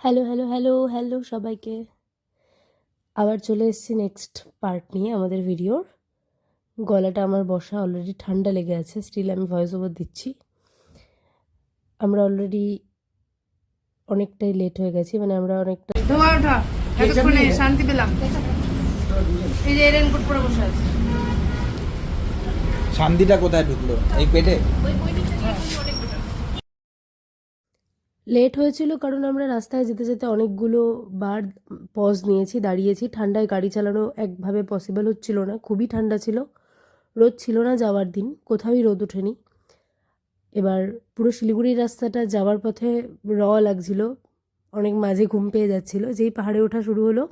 Hello, hello, hello, hello সবাইকে। আবার চলে এসেছি নেক্সট পার্ট নিয়ে আমাদের ভিডিওর। গলাটা আমার বসা, অলরেডি ঠান্ডা লেগে আছে, স্টিল আমি ভয়েস ওভার দিচ্ছি। আমরা অলরেডি অনেকটাই লেট হয়ে গেছি, মানে আমরা অনেকটা ধোয়া ওঠা এতক্ষণে শান্তি পেলাম। এই যে রেনকোট পরে বসে আছে। শান্তিটা কোথায় ঢুকলো? এই পেটে? লেট হয়েছিল কারণ আমরা রাস্তায় যেতে যেতে অনেকগুলো বার পজ নিয়েছি, দাঁড়িয়েছি। ঠান্ডায় গাড়ি চালানো একভাবে পসিবল হচ্ছিল না, খুবই ঠান্ডা ছিল, রোদ ছিল না যাওয়ার দিন, কোথাওই রোদ ওঠেনি। এবার পুরো শিলিগুড়ির রাস্তাটা যাওয়ার পথে লাগছিল, অনেক মাঝে ঘুম পেয়ে যাচ্ছিল। যেই পাহাড়ে ওঠা শুরু হলো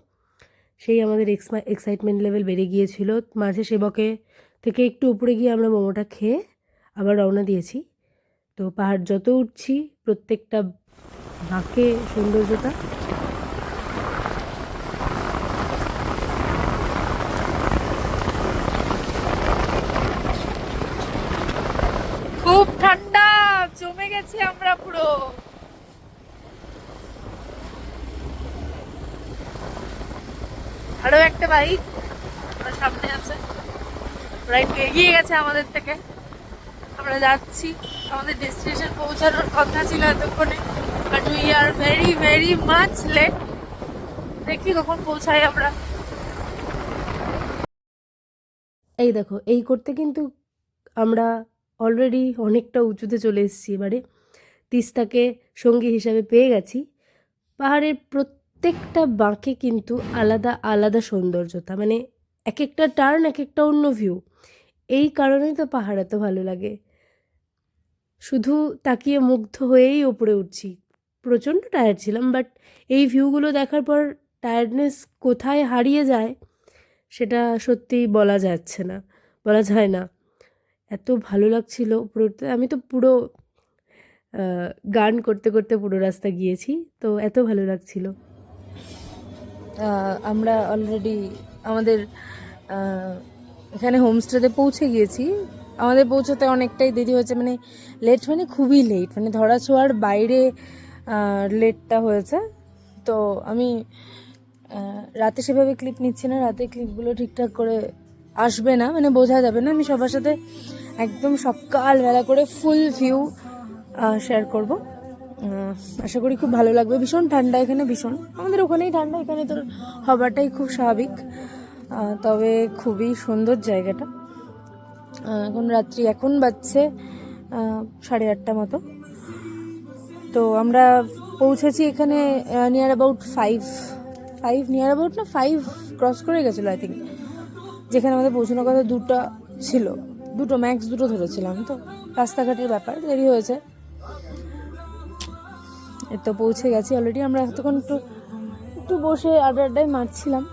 সেই আমাদের এক্সাইটমেন্ট লেভেল বেড়ে গিয়েছিল। মাঝে সেবকে থেকে একটু উপরে গিয়ে আমরা মোমোটা খেয়ে আবার রওনা দিয়েছি। তো পাহাড় যত উঠছি প্রত্যেকটা বাঁকে সৌন্দর্যতা। খুব ঠান্ডা, জমে গেছি আমরা পুরো। আরো একটা বাইক সামনে আছে, রাইট এগিয়ে গেছে আমাদের থেকে। আমরা যাচ্ছি, আমাদের ডেস্টিনেশন পৌঁছানোর কথা ছিল এতক্ষণে, but we are very very much late. দেখি কখন পৌঁছাই আমরা। এই দেখো, এই করতে কিন্তু আমরা অলরেডি অনেকটা উঁচুতে চলে এসেছি। এবারে তিস্তাকে সঙ্গী হিসাবে পেয়ে গেছি। পাহাড়ের প্রত্যেকটা বাঁকে কিন্তু আলাদা আলাদা সৌন্দর্যতা, মানে এক একটা টার্ন এক একটা অন্য ভিউ। এই কারণেই তো পাহাড় এত ভালো লাগে। শুধু তাকিয়ে মুগ্ধ হয়েই ওপরে উঠছি। প্রচণ্ড টায়ার্ড ছিলাম, বাট এই ভিউগুলো দেখার পর টায়ার্ডনেস কোথায় হারিয়ে যায় সেটা সত্যিই বলা যাচ্ছে না, বলা যায় না। এত ভালো লাগছিল উপরে উঠতে। আমি তো পুরো গান করতে করতে পুরো রাস্তা গিয়েছি, তো এত ভালো লাগছিল। আমরা অলরেডি আমাদের এখানে হোমস্টেতে পৌঁছে গিয়েছি। আমাদের পৌঁছতে অনেকটাই দেরি হয়েছে, মানে লেট মানে খুবই লেট, মানে ধরা ছোঁয়ার বাইরে লেটটা হয়েছে। তো আমি রাতে সেভাবে ক্লিপ নিচ্ছি না, রাতে ক্লিপগুলো ঠিকঠাক করে আসবে না, মানে বোঝা যাবে না। আমি সবার সাথে একদম সকালবেলা করে ফুল ভিউ শেয়ার করব। আশা করি খুব ভালো লাগবে। ভীষণ ঠান্ডা এখানে, ভীষণ। আমাদের ওখানেই ঠান্ডা, এখানে তো হওয়াটাই খুব স্বাভাবিক। তবে খুবই সুন্দর জায়গাটা। এখন রাত্রি, এখন বাজছে 8:30 মতো। তো আমরা পৌঁছেছি এখানে নিয়ার অ্যাবাউট ফাইভ ক্রস করে গেছিলো আই থিঙ্ক। যেখানে আমাদের পৌঁছানোর কথা 2টা ছিল, ম্যাক্স 2টো ধরেছিলাম। তো রাস্তাঘাটের ব্যাপার, দেরি হয়েছে। তো পৌঁছে গেছি অলরেডি। আমরা এতক্ষণ একটু বসে আড্ডায় মারছিলাম।